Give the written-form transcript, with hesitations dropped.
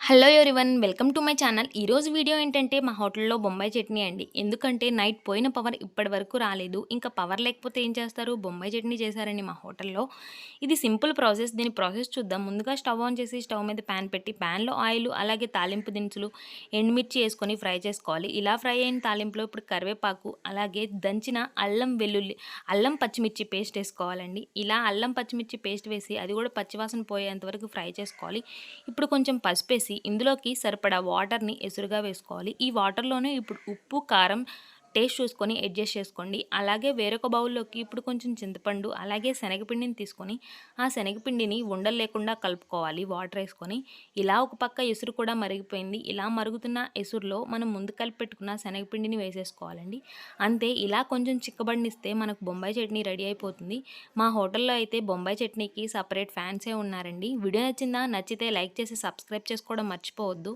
Hello everyone welcome to my channel. ఈరోజు video ఏంటంటే మా హోటల్లో బొంబాయి చట్నీ అండి. ఎందుకంటే నైట్ పోయిన పవర్ ఇప్పటి వరకు రాలేదు. ఇంకా పవర్ లేకపోతే ఏం చేస్తారు? బొంబాయి చట్నీ చేశారండి మా హోటల్లో. ఇది సింపుల్ ప్రాసెస్. దీని ప్రాసెస్ చూద్దాం. ముందుగా స్టవ్ ఆన్ చేసి స్టవ్ మీద ప్యాన్ పెట్టి ప్యాన్లో ఆయిల్ అలాగే తాలింపు దినుసులు ఎండుమిర్చి వేసుకొని ఫ్రై చేసుకోవాలి. ఇలా ఫ్రై అయిన తాలింపులో ఇప్పుడు కరివేపాకు అలాగే దంచిన అల్లం పచ్చిమిర్చి పేస్ట్ వేసుకోవాలండి. ఇలా అల్లం పచ్చిమిర్చి పేస్ట్ వేసి అది కూడా పచ్చివాసన పోయేంత వరకు ఫ్రై చేసుకోవాలి. ఇప్పుడు కొంచెం పసుపేసి ఇందులోకి సరిపడా వాటర్ని ఎసురుగా వేసుకోవాలి. ఈ వాటర్లోనే ఇప్పుడు ఉప్పు కారం టేస్ట్ చూసుకొని అడ్జస్ట్ చేసుకోండి. అలాగే వేరొక బౌల్లోకి ఇప్పుడు కొంచెం చింతపండు అలాగే శనగపిండిని తీసుకొని ఆ శనగపిండిని ఉండలు లేకుండా కలుపుకోవాలి వాటర్ వేసుకొని. ఇలా ఒక పక్క ఎసురు కూడా మరిగిపోయింది. ఇలా మరుగుతున్న ఎసురులో మనం ముందు కలిపి పెట్టుకున్న శనగపిండిని వేసేసుకోవాలండి. అంతే, ఇలా కొంచెం చిక్కబడినిస్తే మనకు బొంబాయి చట్నీ రెడీ అయిపోతుంది. మా హోటల్లో అయితే బొంబాయి చట్నీకి సపరేట్ ఫ్యాన్సే ఉన్నారండి. వీడియో నచ్చిందా? నచ్చితే లైక్ చేసి సబ్స్క్రైబ్ చేసుకోవడం మర్చిపోవద్దు.